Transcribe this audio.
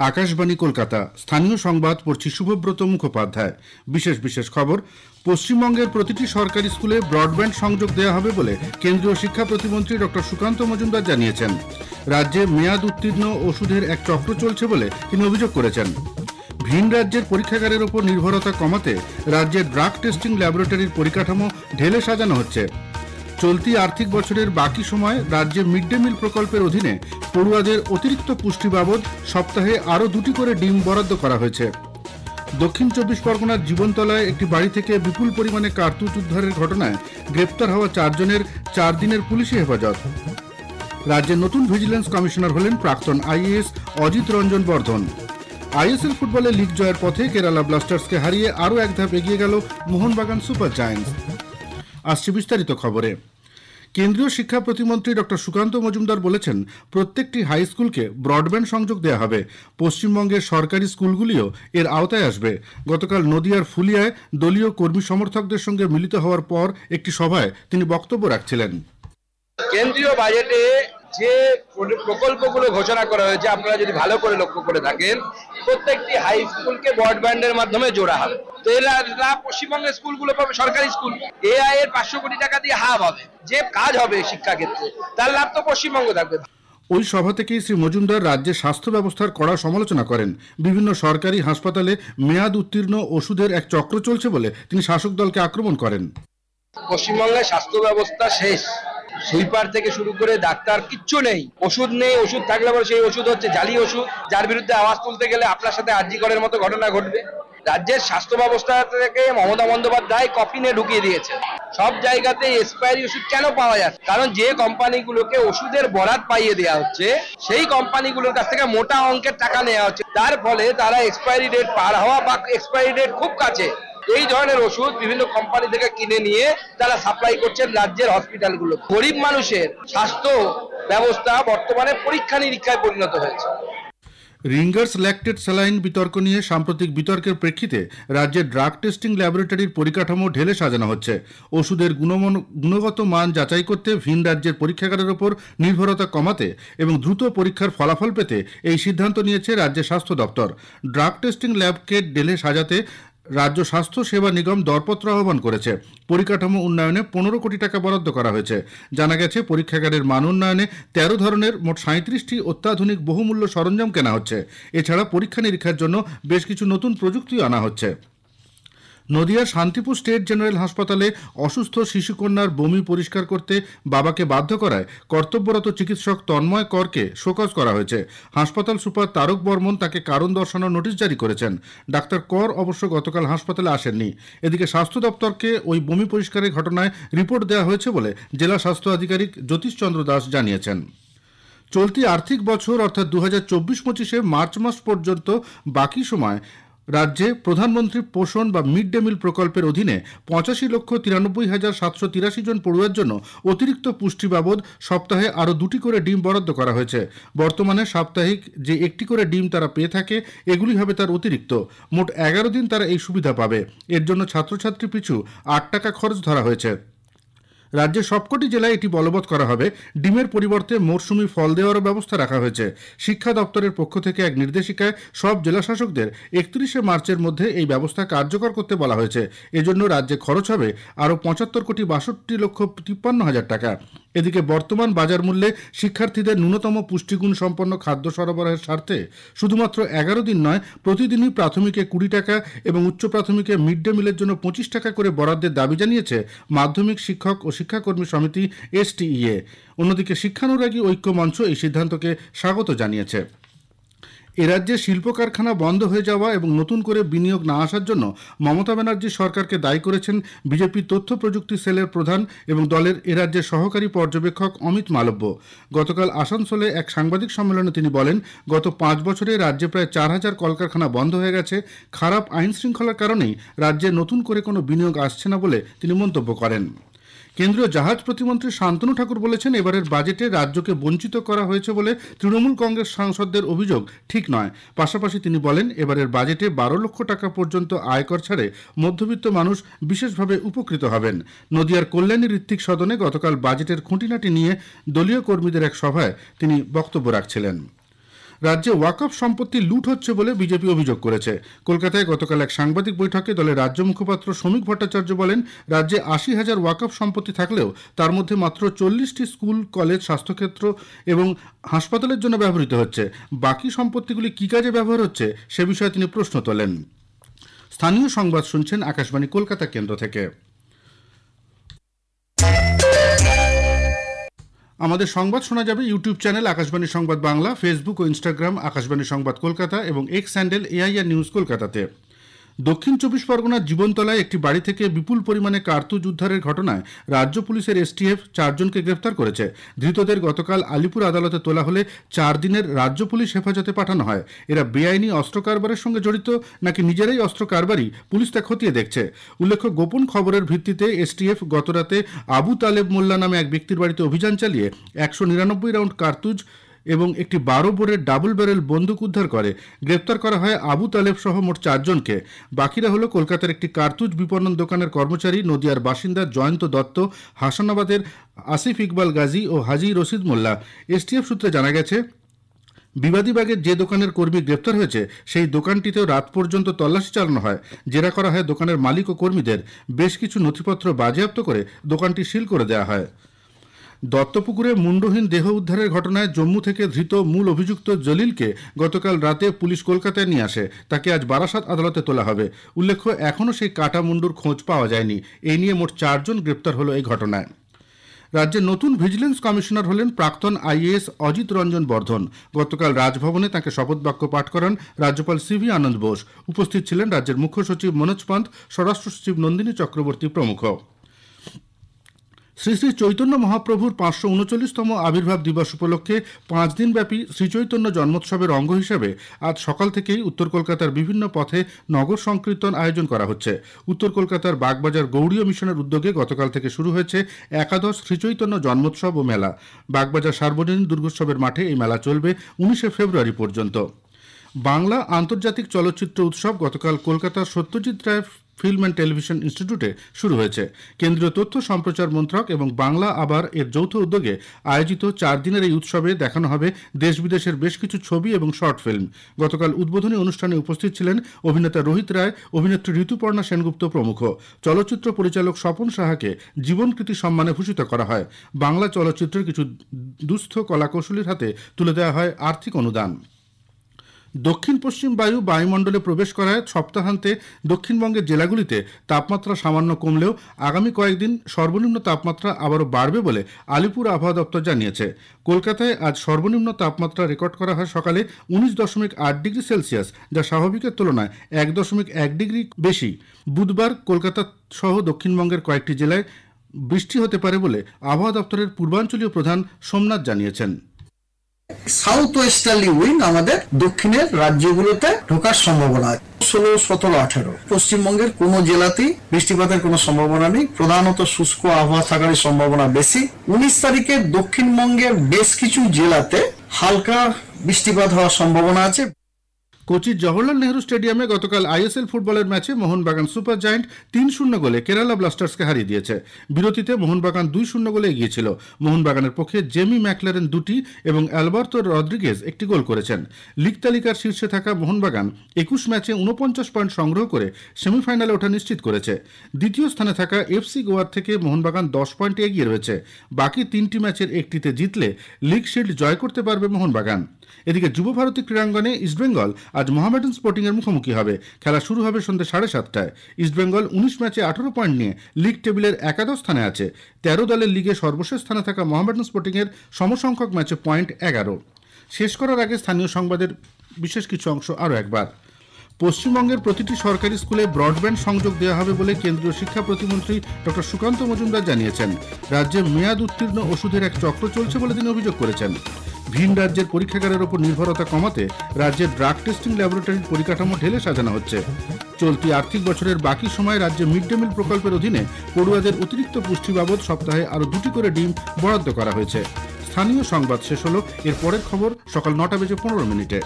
আকাশবাণী কলকাতা। স্থানীয় সংবাদ পড়ছি শুভব্রত মুখোপাধ্যায়। বিশেষ খবর। পশ্চিমবঙ্গের প্রতিটি সরকারি স্কুলে ব্রডব্যান্ড সংযোগ দেওয়া হবে বলে কেন্দ্রীয় শিক্ষা প্রতিমন্ত্রী ডক্টর সুকান্ত মজুমদার জানিয়েছেন। রাজ্যে মেয়াদ উত্তীর্ণ ওষুধের এক চক্র চলছে বলে তিনি অভিযোগ করেছেন। ভিন রাজ্যের পরীক্ষাগারের ওপর নির্ভরতা কমাতে রাজ্যের ড্রাগ টেস্টিং ল্যাবরেটরির পরিকাঠামো ঢেলে সাজানো হচ্ছে। চলতি আর্থিক বছরের বাকি সময় রাজ্যে মিড ডে মিল প্রকল্পের অধীনে পড়ুয়াদের অতিরিক্ত পুষ্টি বাবদ সপ্তাহে আরও 2টি করে ডিম বরাদ্দ করা হয়েছে। দক্ষিণ 24 পরগনার জীবনতলায় একটি বাড়ি থেকে বিপুল পরিমাণে কার্তুজ উদ্ধারের ঘটনায় গ্রেপ্তার হওয়া 4 জনের 4 দিনের পুলিশি হেফাজত। রাজ্যের নতুন ভিজিলেন্স কমিশনার হলেন প্রাক্তন আইএএস অজিত রঞ্জন বর্ধন। আইএসএল ফুটবলে লিগ জয়ের পথে কেরালা ব্লাস্টার্সকে হারিয়ে আরও এক ধাপ এগিয়ে গেল মোহনবাগান সুপার জায়ান্টস। আসছে বিস্তারিত খবরে। কেন্দ্রীয় শিক্ষা প্রতিমন্ত্রী ডক্টর সুকান্ত মজুমদার বলেছেন, প্রত্যেকটি হাই স্কুলকে ব্রডব্যান্ড সংযোগ দেওয়া হবে। পশ্চিমবঙ্গের সরকারি স্কুলগুলিও এর আওতায় আসবে। গতকাল নদিয়ার ফুলিয়ায় দলীয় কর্মী সমর্থকদের সঙ্গে মিলিত হওয়ার পর একটি সভায় তিনি বক্তব্য রাখছিলেন। কেন্দ্রীয় বাজেটে যে প্রকল্পগুলো ঘোষণা করা হয়েছে, আপনারা যদি ভালো করে লক্ষ্য করে থাকেন, প্রত্যেকটি হাই স্কুলকে ব্রডব্যান্ডের মাধ্যমে জোড়া হবে। তো এর লাভ পশ্চিমবঙ্গের স্কুলগুলো পাবে, সরকারি স্কুল। এআই এর 500 কোটি টাকা দিয়ে হাব হবে, যে কাজ হবে শিক্ষা ক্ষেত্রে, তার লাভ তো পশ্চিমবঙ্গ থাকবে। ওই সভা থেকেই শ্রী মজুমদার রাজ্যের স্বাস্থ্য ব্যবস্থার কড়া সমালোচনা করেন। বিভিন্ন সরকারি হাসপাতালে মেয়াদ উত্তীর্ণ ওষুধের এক চক্র চলছে বলে তিনি শাসক দলকে আক্রমণ করেন। পশ্চিমবঙ্গের স্বাস্থ্য ব্যবস্থা শেষ। সুইপার থেকে শুরু করে ডাক্তার কিচ্ছু নেই, ওষুধ নেই। ওষুধ থাকলে পরে সেই ওষুধ হচ্ছে জালি ওষুধ, যার বিরুদ্ধে আওয়াজ তুলতে গেলে আপনার সাথে আরজি করের মতো ঘটনা ঘটবে। রাজ্যের স্বাস্থ্য ব্যবস্থা থেকে মমতা বন্দ্যোপাধ্যায় কফিনে ঢুকিয়ে দিয়েছে। সব জায়গাতে এক্সপায়ারি ওষুধ কেন পাওয়া যাচ্ছে? কারণ যে কোম্পানিগুলোকে ওষুধের বরাত পাইয়ে দেওয়া হচ্ছে, সেই কোম্পানিগুলোর কাছ থেকে মোটা অঙ্কের টাকা নেওয়া হচ্ছে। তার ফলে তারা এক্সপায়ারি ডেট পার হওয়া বা এক্সপায়ারি ডেট খুব কাছে এই ধরনের ওষুধ বিভিন্ন কোম্পানি থেকে কিনে নিয়ে তারা সাপ্লাই করছেন রাজ্যের হসপিটালগুলো। গরিব মানুষের স্বাস্থ্য ব্যবস্থা বর্তমানে পরীক্ষা নিরীক্ষায় পরিণত হয়েছে। রিঙ্গার্স ল্যাকটেড স্যালাইন বিতর্ক নিয়ে সাম্প্রতিক বিতর্কের প্রেক্ষিতে রাজ্যের ড্রাগ টেস্টিং ল্যাবরেটরির পরিকাঠামো ঢেলে সাজানো হচ্ছে। ওষুধের গুণগত মান যাচাই করতে ভিন রাজ্যের পরীক্ষাগারের ওপর নির্ভরতা কমাতে এবং দ্রুত পরীক্ষার ফলাফল পেতে এই সিদ্ধান্ত নিয়েছে রাজ্যের স্বাস্থ্য দপ্তর। ড্রাগ টেস্টিং ল্যাবকে ঢেলে সাজাতে রাজ্য স্বাস্থ্য সেবা নিগম দরপত্র আহ্বান করেছে। পরিকাঠামো উন্নয়নে 15 কোটি টাকা বরাদ্দ করা হয়েছে। জানা গেছে, পরীক্ষাগারের মান উন্নয়নে 13 ধরনের মোট 37টি অত্যাধুনিক বহুমূল্য সরঞ্জাম কেনা হচ্ছে। এছাড়া পরীক্ষা নিরীক্ষার জন্য বেশ কিছু নতুন প্রযুক্তিও আনা হচ্ছে। নদিয়ার শান্তিপুর স্টেট জেনারেল হাসপাতালে অসুস্থ শিশুকন্যার বমি পরিষ্কার করতে বাবাকে বাধ্য করায় কর্তব্যরত চিকিৎসক তন্ময় করকে শোকজ করা হয়েছে। হাসপাতাল সুপার তারক বর্মন তাকে কারণ দর্শানোর নোটিশ জারি করেছেন। ডাক্তার কর অবশ্য গতকাল হাসপাতালে আসেননি। এদিকে স্বাস্থ্য দপ্তরকে ওই বমি পরিষ্কারের ঘটনায় রিপোর্ট দেওয়া হয়েছে বলে জেলা স্বাস্থ্য আধিকারিক জ্যোতিষ চন্দ্র দাস জানিয়েছেন। চলতি আর্থিক বছর অর্থাৎ 2024-25 মার্চ মাস পর্যন্ত বাকি সময় রাজ্যে প্রধানমন্ত্রী পোষণ বা মিড ডে মিল প্রকল্পের অধীনে 85,93,783 জন পড়ুয়ার জন্য অতিরিক্ত পুষ্টি বাবদ সপ্তাহে আরও 2টি করে ডিম বরাদ্দ করা হয়েছে। বর্তমানে সাপ্তাহিক যে 1টি করে ডিম তারা পেয়ে থাকে, এগুলি হবে তার অতিরিক্ত। মোট 11 দিন তারা এই সুবিধা পাবে। এর জন্য ছাত্রছাত্রী পিছু 8 টাকা খরচ ধরা হয়েছে। রাজ্যের সবকটি জেলায় এটি বলবৎ করা হবে। ডিমের পরিবর্তে মরশুমি ফল দেওয়ারও ব্যবস্থা রাখা হয়েছে। শিক্ষা দপ্তরের পক্ষ থেকে এক নির্দেশিকায় সব জেলা শাসকদের 31শে মার্চের মধ্যে এই ব্যবস্থা কার্যকর করতে বলা হয়েছে। এজন্য রাজ্যে খরচ হবে আরও 75,62,53,000 টাকা। এদিকে বর্তমান বাজার মূল্যে শিক্ষার্থীদের ন্যূনতম পুষ্টিগুণ সম্পন্ন খাদ্য সরবরাহের স্বার্থে শুধুমাত্র 11 দিন নয়, প্রতিদিনই প্রাথমিকে 20 টাকা এবং উচ্চ প্রাথমিকে মিড ডে মিলের জন্য 25 টাকা করে বরাদ্দের দাবি জানিয়েছে মাধ্যমিক শিক্ষক ও শিক্ষাকর্মী সমিতি STEA। অন্যদিকে শিক্ষানুরাগী ঐক্য মঞ্চ এই সিদ্ধান্তকে স্বাগত জানিয়েছে। এ রাজ্যে শিল্প কারখানা বন্ধ হয়ে যাওয়া এবং নতুন করে বিনিয়োগ না আসার জন্য মমতা ব্যানার্জি সরকারকে দায়ী করেছেন বিজেপি তথ্য প্রযুক্তি সেলের প্রধান এবং দলের এ রাজ্যের সহকারী পর্যবেক্ষক অমিত মালব্য। গতকাল আসানসোলে এক সাংবাদিক সম্মেলনে তিনি বলেন, গত 5 বছরে রাজ্যে প্রায় 4,000 কলকারখানা বন্ধ হয়ে গেছে। খারাপ আইন শৃঙ্খলার কারণেই রাজ্যে নতুন করে কোনো বিনিয়োগ আসছে না বলে তিনি মন্তব্য করেন। কেন্দ্রীয় জাহাজ প্রতিমন্ত্রী শান্তনু ঠাকুর বলেছেন, এবারের বাজেটে রাজ্যকে বঞ্চিত করা হয়েছে বলে তৃণমূল কংগ্রেস সাংসদদের অভিযোগ ঠিক নয়। পাশাপাশি তিনি বলেন, এবারের বাজেটে 12 লক্ষ টাকা পর্যন্ত আয়কর ছাড়ে মধ্যবিত্ত মানুষ বিশেষভাবে উপকৃত হবেন। নদিয়ার কল্যাণী ঋত্বিক সদনে গতকাল বাজেটের খুঁটিনাটি নিয়ে দলীয় কর্মীদের এক সভায় তিনি বক্তব্য রাখছিলেন। রাজ্যে ওয়াকফ সম্পত্তি লুট হচ্ছে বলে বিজেপি অভিযোগ করেছে। কলকাতায় গতকাল এক সাংবাদিক বৈঠকে দলের রাজ্য মুখপাত্র শ্রমিক ভট্টাচার্য বলেন, রাজ্যে ৮০,০০০ ওয়াকফ সম্পত্তি থাকলেও তার মধ্যে মাত্র ৪০টি স্কুল, কলেজ, স্বাস্থ্যক্ষেত্র এবং হাসপাতালের জন্য ব্যবহৃত হচ্ছে। বাকি সম্পত্তিগুলি কী কাজে ব্যবহার হচ্ছে সে বিষয়ে তিনি প্রশ্ন তোলেন। স্থানীয় সংবাদ শুনছেন আকাশবাণী কলকাতা কেন্দ্র থেকে। আমাদের সংবাদ শোনা যাবে ইউটিউব চ্যানেল আকাশবাণী সংবাদ বাংলা, ফেসবুক ও ইনস্টাগ্রাম আকাশবাণী সংবাদ কলকাতা এবং এক্স হ্যান্ডেল AIR নিউজ কলকাতাতে। দক্ষিণ ২৪ পরগনার জীবনতলায় একটি বাড়ি থেকে বিপুল পরিমাণে কার্তুজ উদ্ধারের ঘটনায় রাজ্য পুলিশের STF ৪ জনকে গ্রেফতার করেছে। ধৃতদের গতকাল আলিপুর আদালতে তোলা হলে ৪ দিনের রাজ্য পুলিশ হেফাজতে পাঠানো হয়। এরা বেআইনি অস্ত্র কারবারের সঙ্গে জড়িত নাকি নিজেরাই অস্ত্র কারবারি, পুলিশ তা খতিয়ে দেখছে। উল্লেখ্য, গোপন খবরের ভিত্তিতে STF গতরাতে আবু তালেব মোল্লা নামে এক ব্যক্তির বাড়িতে অভিযান চালিয়ে ১৯৯ রাউন্ড কার্তুজ এবং একটি ১২ বোরের ডাবল ব্যারেল বন্দুক উদ্ধার করে। গ্রেপ্তার করা হয় আবু তালেব সহ মোট ৪ জনকে। বাকিরা হলো কলকাতার একটি কার্তুজ বিপণন দোকানের কর্মচারী, নদিয়ার বাসিন্দা জয়ন্ত দত্ত, হাসানাবাদের আসিফ ইকবাল গাজী ও হাজি রশিদ মোল্লা। STF সূত্রে জানা গেছে, বিবাদী বাগের যে দোকানের কর্মী গ্রেপ্তার হয়েছে সেই দোকানটিতেও রাত পর্যন্ত তল্লাশি চালানো হয়। জেরা করা হয় দোকানের মালিক ও কর্মীদের। বেশ কিছু নথিপত্র বাজেয়াপ্ত করে দোকানটি সিল করে দেওয়া হয়। দত্তপুকুরে মুন্ডহীন দেহ উদ্ধারের ঘটনায় জম্মু থেকে ধৃত মূল অভিযুক্ত জলিলকে গতকাল রাতে পুলিশ কলকাতায় নিয়ে আসে। তাকে আজ বারাসাত আদালতে তোলা হবে। উল্লেখ্য, এখনও সেই কাটা মুন্ডুর খোঁজ পাওয়া যায়নি। এই নিয়ে মোট ৪ জন গ্রেপ্তার হলো এই ঘটনায়। রাজ্যের নতুন ভিজিলেন্স কমিশনার হলেন প্রাক্তন IAS অজিত রঞ্জন বর্ধন। গতকাল রাজভবনে তাঁকে শপথ বাক্য পাঠ করান রাজ্যপাল CV আনন্দ বোস। উপস্থিত ছিলেন রাজ্যের মুখ্য সচিব মনোজ পান্ত, স্বরাষ্ট্র সচিব নন্দিনী চক্রবর্তী প্রমুখ। শ্রী শ্রী চৈতন্য মহাপ্রভুর ৫৩৯তম আবির্ভাব দিবস উপলক্ষে ৫ দিনব্যাপী শ্রীচৈতন্য জন্মোৎসবের অঙ্গ হিসেবে আজ সকাল থেকেই উত্তর কলকাতার বিভিন্ন পথে নগর সংকীর্তন আয়োজন করা হচ্ছে। উত্তর কলকাতার বাগবাজার গৌড়ীয় মিশনের উদ্যোগে গতকাল থেকে শুরু হয়েছে একাদশ শ্রীচৈতন্য জন্মোৎসব ও মেলা। বাগবাজার সার্বজনীন দুর্গোৎসবের মাঠে এই মেলা চলবে ১৯শে ফেব্রুয়ারি পর্যন্ত। বাংলা আন্তর্জাতিক চলচ্চিত্র উৎসব গতকাল কলকাতার Satyajit Ray film and television ইনস্টিটিউটে শুরু হয়েছে। কেন্দ্রীয় তথ্য সম্প্রচার মন্ত্রক এবং বাংলা আবার এর যৌথ উদ্যোগে আয়োজিত ৪ দিনের এই উৎসবে দেখানো হবে দেশ বিদেশের বেশ কিছু ছবি এবং শর্ট ফিল্ম। গতকাল উদ্বোধনী অনুষ্ঠানে উপস্থিত ছিলেন অভিনেতা রোহিত রায়, অভিনেত্রী ঋতুপর্ণা সেনগুপ্ত প্রমুখ। চলচ্চিত্র পরিচালক স্বপন সাহাকে জীবনকৃতি সম্মানে ভূষিত করা হয়। বাংলা চলচ্চিত্রের কিছু দুস্থ কলাকৌশলীর হাতে তুলে দেওয়া হয় আর্থিক অনুদান। দক্ষিণ পশ্চিম বায়ু বায়ুমণ্ডলে প্রবেশ করায় সপ্তাহান্তে দক্ষিণবঙ্গের জেলাগুলিতে তাপমাত্রা সামান্য কমলেও আগামী কয়েকদিন সর্বনিম্ন তাপমাত্রা আবারও বাড়বে বলে আলিপুর আবহাওয়া দপ্তর জানিয়েছে। কলকাতায় আজ সর্বনিম্ন তাপমাত্রা রেকর্ড করা হয় সকালে ১৯.৮ ডিগ্রি সেলসিয়াস, যা স্বাভাবিকের তুলনায় ১.১ ডিগ্রি বেশি। বুধবার কলকাতা সহ দক্ষিণবঙ্গের কয়েকটি জেলায় বৃষ্টি হতে পারে বলে আবহাওয়া দপ্তরের পূর্বাঞ্চলীয় প্রধান সোমনাথ জানিয়েছেন। সাউথ ওয়েস্টার্লি উইন্ড আমাদের দক্ষিণের রাজ্যগুলোতে ঢোকার সম্ভাবনা আছে। ১৬, ১৭, ১৮ পশ্চিমবঙ্গের কোনো জেলাতেই বৃষ্টিপাতের কোনো সম্ভাবনা নেই। প্রধানত শুষ্ক আবহাওয়া থাকার সম্ভাবনা বেশি। ১৯ তারিখে দক্ষিণবঙ্গের বেশ কিছু জেলাতে হালকা বৃষ্টিপাত হওয়ার সম্ভাবনা আছে। কোচির জওহরলাল নেহরু স্টেডিয়ামে গতকাল ISL ফুটবলের ম্যাচে মোহনবাগান সুপার জায়ান্ট ৩-০ গোলে কেরালা ব্লাস্টার্সকে হারিয়ে দিয়েছে। বিরতিতে মোহনবাগান ২-০ গোলে এগিয়েছিল। মোহনবাগানের পক্ষে জেমি ম্যাকলারেন ২টি এবং অ্যালবার্তো রদ্রিগেজ ১টি গোল করেছেন। লিগ তালিকার শীর্ষে থাকা মোহনবাগান ২১ ম্যাচে ৪৯ পয়েন্ট সংগ্রহ করে সেমিফাইনালে ওঠা নিশ্চিত করেছে। দ্বিতীয় স্থানে থাকা FC গোয়ার থেকে মোহনবাগান ১০ পয়েন্টে এগিয়ে রয়েছে। বাকি ৩টি ম্যাচের একটিতে জিতলে লিগ শিল্ড জয় করতে পারবে মোহনবাগান। এদিকে যুবভারতী ক্রীড়াঙ্গনে ইস্টবেঙ্গল আজ মোহামেডান স্পোর্টিং এর মুখোমুখি হবে। খেলা শুরু হবে সন্ধ্যে ৭:৩০টায়। ইস্টবেঙ্গল ১৯ ম্যাচে ১৮ পয়েন্ট নিয়ে লিগ টেবিলের একাদশ স্থানে আছে। ১৩ দলের লিগে সর্বশেষ স্থানে থাকা মোহামেডান স্পোর্টিং এর সমসংখ্যক ম্যাচে পয়েন্ট ১১। শেষ করার আগে স্থানীয় সংবাদের বিশেষ কিছু অংশ আরও একবার। পশ্চিমবঙ্গের প্রতিটি সরকারি স্কুলে ব্রডব্যান্ড সংযোগ দেওয়া হবে বলে কেন্দ্রীয় শিক্ষা প্রতিমন্ত্রী ডক্টর সুকান্ত মজুমদার জানিয়েছেন। রাজ্যে মেয়াদ উত্তীর্ণ ওষুধের এক চক্র চলছে বলে তিনি অভিযোগ করেছেন। ভিন রাজ্যের পরীক্ষাগারের ওপর নির্ভরতা কমাতে রাজ্যের ড্রাগ টেস্টিং ল্যাবরেটরির পরিকাঠামো ঢেলে সাজানো হচ্ছে। চলতি আর্থিক বছরের বাকি সময় রাজ্যে মিড ডে মিল প্রকল্পের অধীনে পড়ুয়াদের অতিরিক্ত পুষ্টি বাবদ সপ্তাহে আরও 2টি করে ডিম বরাদ্দ করা হয়েছে। স্থানীয় সংবাদ শেষ হলো। এর পরের খবর সকাল ৯টা বেজে 15 মিনিটে।